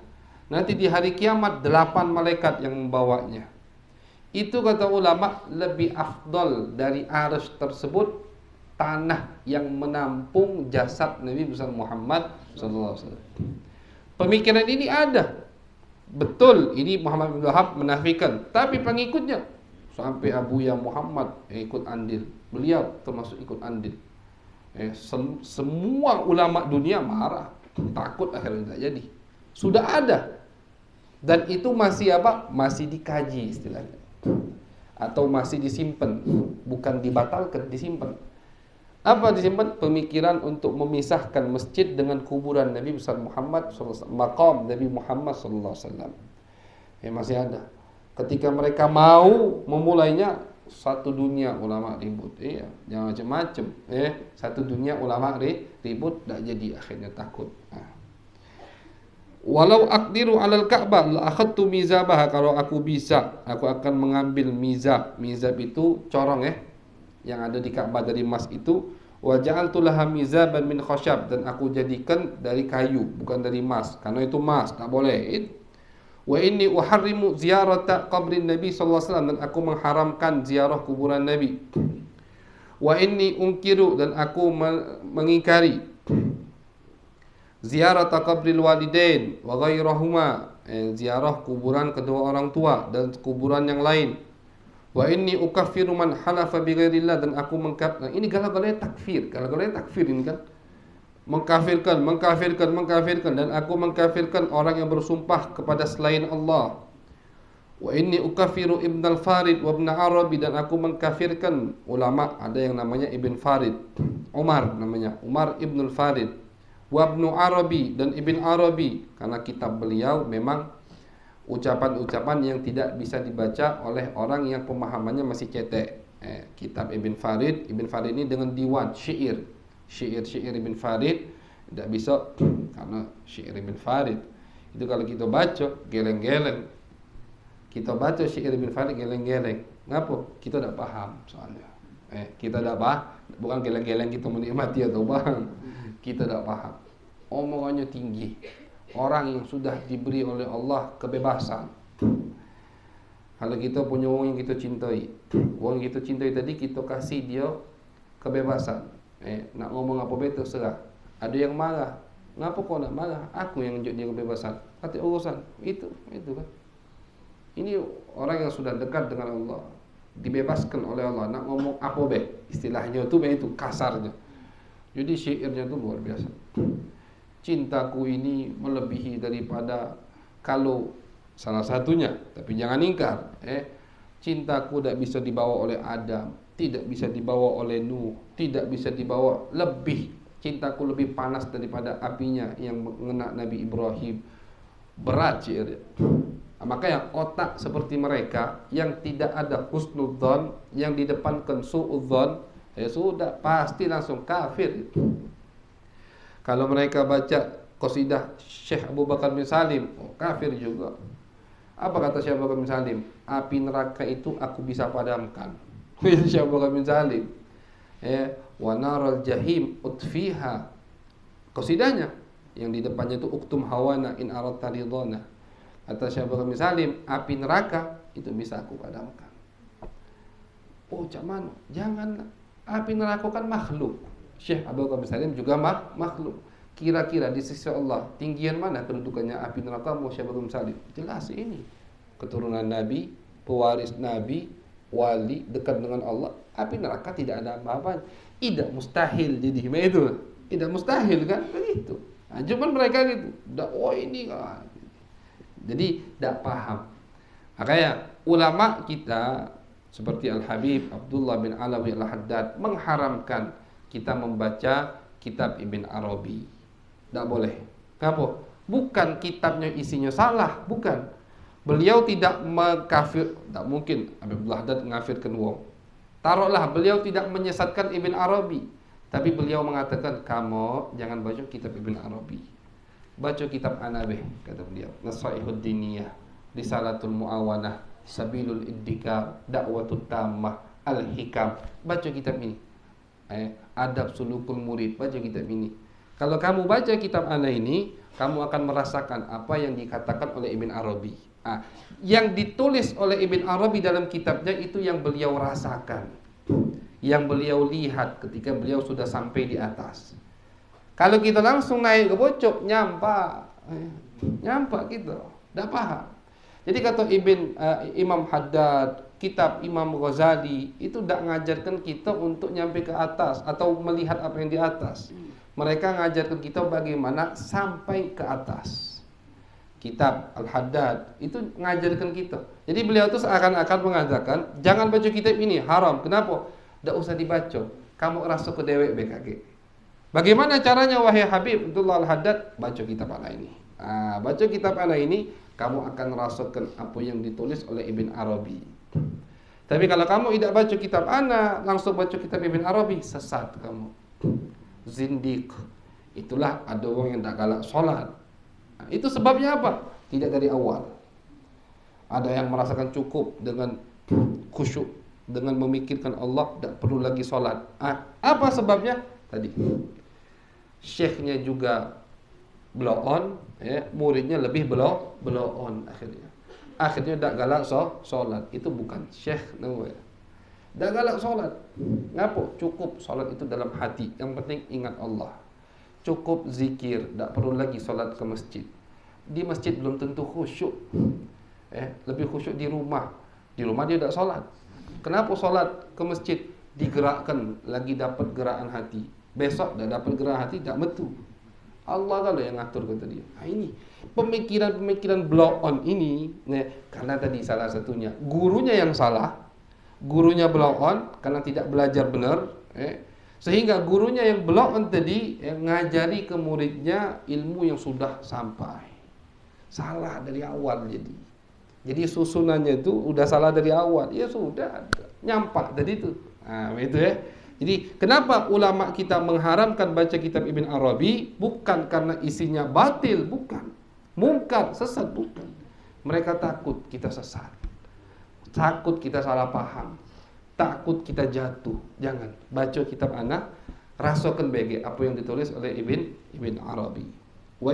Nanti di hari kiamat 8 malaikat yang membawanya. Itu kata ulama lebih afdal dari arsy tersebut tanah yang menampung jasad Nabi besar Muhammad sallallahu alaihi wasallam. Pemikiran ini ada. Betul, ini Muhammad bin Wahhab menafikan, tapi pengikutnya sampai Abu Ya Muhammad ikut andil. Beliau termasuk ikut andil. Semua ulama dunia marah, takut akhirnya tak jadi. Sudah ada. Dan itu masih masih dikaji istilahnya. Atau masih disimpan, bukan dibatalkan, disimpan. Apa disimpan? Pemikiran untuk memisahkan masjid dengan kuburan Nabi besar Muhammad SAW, maqam Nabi Muhammad SAW. Masih ada. Ketika mereka mau memulainya, satu dunia ulama ribut, jangan macam-macam, satu dunia ulama ribut, tak jadi, akhirnya takut. Walau aqdiru alal Ka'bah la akhadtu mizabah, kalau aku bisa, aku akan mengambil mizab. Mizab itu corong yang ada di Ka'bah dari emas itu. Wa ja'altu laha mizaban min khashab, dan aku jadikan dari kayu, bukan dari emas, karena itu emas tak boleh. Wa inni uharrimu ziyarata qabrin Nabi sallallahu alaihi wasallam, dan aku mengharamkan ziarah kuburan Nabi. Wa inni unkiru, dan aku mengingkari Ziarah qabril walidain wa ghairahuma, ziarah kuburan kedua orang tua dan kuburan yang lain. Wa inni ukaffiru man halafa bi ghairillah, dan aku mengkafir. Nah, ini gala-galanya takfir ini kan. Mengkafirkan, dan aku mengkafirkan orang yang bersumpah kepada selain Allah. Wa inni ukaffiru Ibn al-Farid wa Ibn Arabi, dan aku mengkafirkan ulama, ada yang namanya Ibn Farid, Umar namanya, Umar Ibn al-Farid, wa Ibn Arabi, dan Ibn Arabi, karena kitab beliau memang ucapan-ucapan yang tidak bisa dibaca oleh orang yang pemahamannya masih cetek. Kitab Ibn Farid ini dengan diwan syair Ibn Farid tidak bisa, karena syair Ibn Farid itu kalau kita baca geleng-geleng. Kita baca syair Ibn Farid geleng-geleng. Ngapa? Kita tidak paham soalnya. Kita tidak paham, bukan geleng-geleng kita menikmati atau paham. Kita tidak paham. Omongannya tinggi. Orang yang sudah diberi oleh Allah kebebasan. Kalau kita punya orang yang kita cintai, orang yang kita cintai tadi kita kasih dia kebebasan. Nak ngomong apa betul serah. Ada yang marah. Ngapa kau nak marah? Aku yang tunjuk dia kebebasan. Hati urusan. Itu kan. Ini orang yang sudah dekat dengan Allah, dibebaskan oleh Allah, nak ngomong apa be, istilahnya itu kasarnya. Jadi syairnya itu luar biasa. Cintaku ini melebihi daripada kalau salah satunya, tapi jangan ingkar. Cintaku tidak bisa dibawa oleh Adam, tidak bisa dibawa oleh Nuh, tidak bisa dibawa lebih. Cintaku lebih panas daripada apinya yang mengena Nabi Ibrahim. Berat syairnya. Makanya otak seperti mereka yang tidak ada husnudzon, yang di depankan suudzon, sudah pasti langsung kafir. Kalau mereka baca qasidah Syekh Abu Bakar bin Salim, kafir juga. Apa kata Syekh Abu Bakar bin Salim? Api neraka itu aku bisa padamkan. Syekh Abu Bakar bin Salim. Wa naral jahim utfiha. Qasidahnya yang di depannya itu uktum hawana in aradta ridana. Kata Syekh Abu Bakar bin Salim, api neraka itu bisa aku padamkan. Oh, cuman jangan, api neraka kan makhluk. Syekh Abu Bakar bin Salim juga makhluk. Kira-kira di sisi Allah tinggian mana kedudukannya api neraka mau Syekh Abu Bakar bin Salim? Jelas ini. Keturunan Nabi, pewaris Nabi, wali, dekat dengan Allah. Api neraka tidak ada apa-apa. Tidak mustahil jadi itu. Tidak mustahil kan? Begitu. Nah, cuman mereka gitu. Oh ini kan. Jadi tidak paham. Makanya ulama kita seperti Al-Habib Abdullah bin Alawi Al-Haddad mengharamkan kita membaca kitab Ibn Arabi. Tidak boleh. Kenapa? Bukan kitabnya isinya salah, bukan. Beliau tidak mengkafir, tidak mungkin Abdullah Haddad mengkafirkan wong. Taruhlah beliau tidak menyesatkan Ibn Arabi, tapi beliau mengatakan kamu jangan baca kitab Ibn Arabi. Baca kitab Anabeh, kata beliau, Nasaihud Diniyah, Risalatul Muawanah, Sabilul Iddikar, Da'watul Tammah, Al-Hikam. Baca kitab ini. Adab Sulukul Murid, baca kitab ini. Kalau kamu baca kitab Ana ini, kamu akan merasakan apa yang dikatakan oleh Ibn Arabi. Yang ditulis oleh Ibn Arabi dalam kitabnya itu yang beliau rasakan, yang beliau lihat ketika beliau sudah sampai di atas. Kalau kita langsung naik ke pucuk, nyampak gitu, tidak paham. Jadi kata Imam Haddad, kitab Imam Ghazali itu tidak mengajarkan kita untuk nyampe ke atas atau melihat apa yang di atas. Mereka mengajarkan kita bagaimana sampai ke atas. Kitab Al-Haddad itu mengajarkan kita. Jadi beliau itu seakan-akan mengatakan, jangan baca kitab ini, haram. Kenapa? Tidak usah dibaca. Kamu rasa ke dewek BKG. Bagaimana caranya wahai Habib Abdullah Al-Haddad? Baca kitab Ana ini. Baca kitab Ana ini, kamu akan merasakan apa yang ditulis oleh Ibn Arabi. Tapi kalau kamu tidak baca kitab Ana, langsung baca kitab Ibn Arabi, sesat kamu. Zindiq. Itulah ada orang yang tak galak sholat. Itu sebabnya apa? Tidak dari awal. Ada yang merasakan cukup dengan khusyuk, dengan memikirkan Allah, tidak perlu lagi sholat. Apa sebabnya? Tadi syekhnya juga blow on, muridnya lebih blow on akhirnya tidak galak sholat. Itu bukan syekh namanya. Tidak galak sholat. Ngapa? Cukup sholat itu dalam hati. Yang penting ingat Allah. cukup zikir, tak perlu lagi solat ke masjid. Di masjid belum tentu khusyuk. Lebih khusyuk di rumah. Di rumah dia tak solat. Kenapa solat ke masjid? Digerakkan, lagi dapat gerakan hati. Besok dah dapat gerakan hati, tak betul. Allah lah yang ngatur, kata dia. Ini pemikiran-pemikiran blow on ini, karena tadi salah satunya gurunya yang salah. Gurunya blow on karena tidak belajar benar, sehingga gurunya yang blow on tadi ngajari ke muridnya ilmu yang sudah sampai. Salah dari awal jadi susunannya itu udah salah dari awal. Ya sudah, nyampak tadi itu. Itu Jadi kenapa ulama kita mengharamkan baca kitab Ibn Arabi? Bukan karena isinya batil, bukan. Mungkar, sesat, bukan. Mereka takut kita sesat. Takut kita salah paham. Takut kita jatuh. Jangan. Baca kitab anak, rasakan baik apa yang ditulis oleh Ibn Arabi. Wa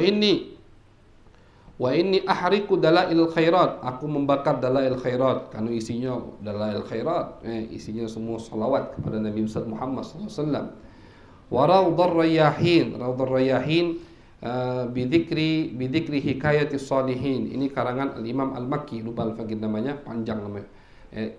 inni ahriku dalail khairat. Aku membakar dalail khairat. Karena isinya dalail khairat, isinya semua salawat kepada Nabi Muhammad SAW. Wa raudhar rayahin. Raudhar rayahin bidhikri hikayati salihin. Ini karangan Al-Imam Al-Makki, lupa al-Faqih namanya, panjang namanya.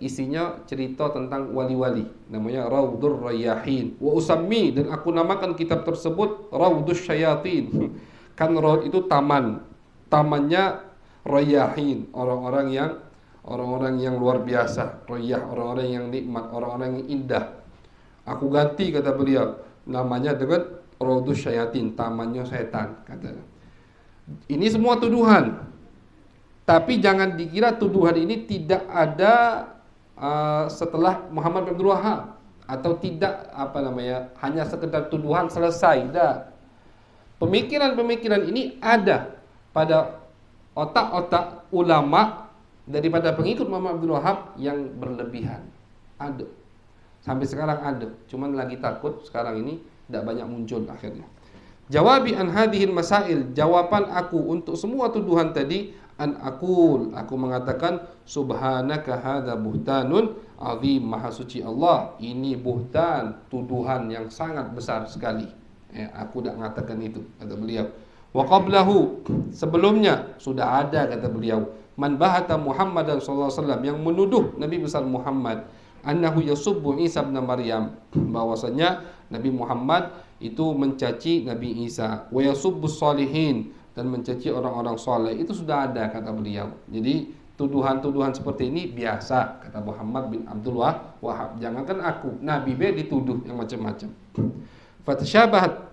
Isinya cerita tentang wali-wali, namanya Raudhur Rayahin. Wa usammi, dan aku namakan kitab tersebut Raudhus Syayatin. Kan raud itu taman. Tamannya Rayahin, orang-orang yang luar biasa. Rayah, orang-orang yang nikmat, orang-orang yang indah. Aku ganti, kata beliau, namanya dengan Raudhus Syayatin, tamannya setan, kata. Ini semua tuduhan. Tapi jangan dikira tuduhan ini tidak ada setelah Muhammad bin Abdul Wahab, atau tidak hanya sekedar tuduhan selesai. Dah. Pemikiran-pemikiran ini ada pada otak-otak ulama daripada pengikut Muhammad bin Abdul Wahab yang berlebihan. Ada. Sampai sekarang ada. Cuman lagi takut sekarang ini tidak banyak muncul akhirnya. Jawabi an hadhil masail, jawaban aku untuk semua tuduhan tadi, aku mengatakan subhanaka hadza buhtanun azim, maha suci Allah, ini buhtan, tuduhan yang sangat besar sekali. Aku tak mengatakan itu, kata beliau. Wa qablahu, sebelumnya sudah ada, kata beliau, man bahata Muhammadan sallallahu alaihi wasallam, yang menuduh Nabi besar Muhammad, annahu yasubbu Isa bin Maryam, bahwasanya Nabi Muhammad itu mencaci Nabi Isa, wa yasubbus salihin, dan mencaci orang-orang soleh. Itu sudah ada, kata beliau. Jadi tuduhan-tuduhan seperti ini biasa, kata Muhammad bin Abdul Wahab. Jangankan aku, Nabi B dituduh yang macam-macam. Fatashabahat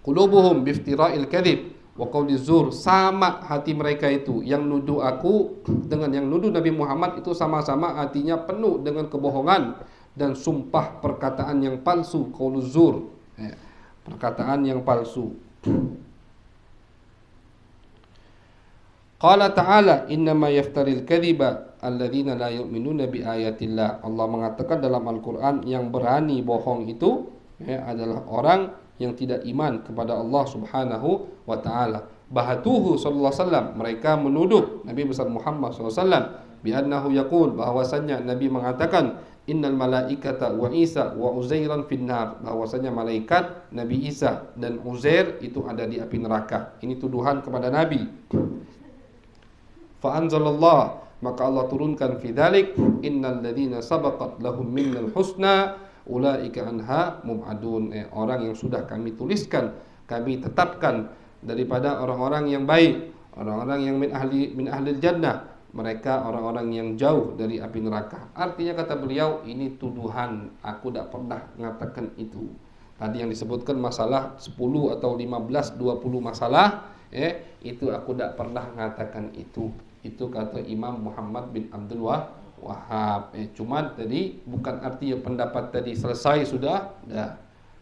qulubuhum biftira'il kadhib wa qawli zur, sama hati mereka itu, yang nuduh aku dengan yang nuduh Nabi Muhammad itu sama-sama hatinya penuh dengan kebohongan dan sumpah perkataan yang palsu, qaulu zur, perkataan yang palsu. Qala ta'ala innama yaftaril kadhiba alladzina la yu'minuna bi ayatillah. Allah mengatakan dalam Al-Qur'an, yang berani bohong itu adalah orang yang tidak iman kepada Allah Subhanahu wa taala. Bahatuhu sallallahu alaihi wasallam, mereka menuduh Nabi besar Muhammad sallallahu alaihi wasallam bi annahu yaqul, bahwasanya Nabi mengatakan innal malaikata wa Isa wa Uzairan finnar, bahwasanya malaikat Nabi Isa dan Uzair itu ada di api neraka. Ini tuduhan kepada Nabi. Fa anzalallah, maka Allah turunkan fi dzalik, innal ladzina sabaqat lahum minnal husna ulaika anha mub'adun, orang yang sudah kami tuliskan, kami tetapkan daripada orang-orang yang baik, orang-orang yang min ahli jannah, mereka orang-orang yang jauh dari api neraka. Artinya, kata beliau, ini tuduhan, aku tidak pernah mengatakan itu. Tadi yang disebutkan masalah 10 atau 15, 20 masalah, itu aku tidak pernah mengatakan itu. Itu kata Imam Muhammad bin Abdul Wahab. Cuman tadi bukan artinya pendapat tadi selesai sudah.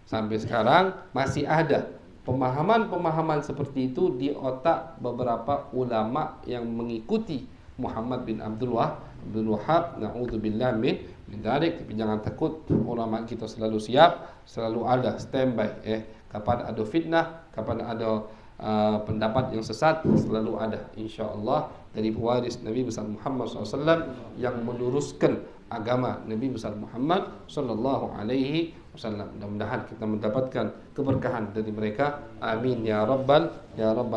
Sampai sekarang masih ada pemahaman-pemahaman seperti itu di otak beberapa ulama yang mengikuti Muhammad bin Abdul Wahab. Na'udzubillah min dzalik. Tapi jangan takut, ulama kita selalu siap, selalu ada standby. Kapan ada fitnah, kapan ada pendapat yang sesat, selalu ada insyaallah dari pewaris Nabi besar Muhammad SAW yang meluruskan agama Nabi besar Muhammad sallallahu alaihi wasallam. Mudah-mudahan kita mendapatkan keberkahan dari mereka. Amin ya rabbal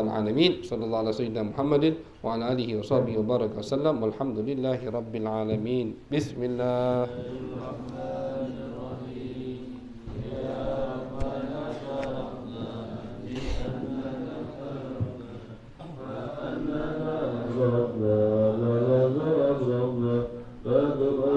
alamin. Sallallahu alaihi wasallam Muhammadin wa ala alihi washabihi wa baraka wasallam. Walhamdulillahi rabbil alamin. Bismillah. la la la la la la la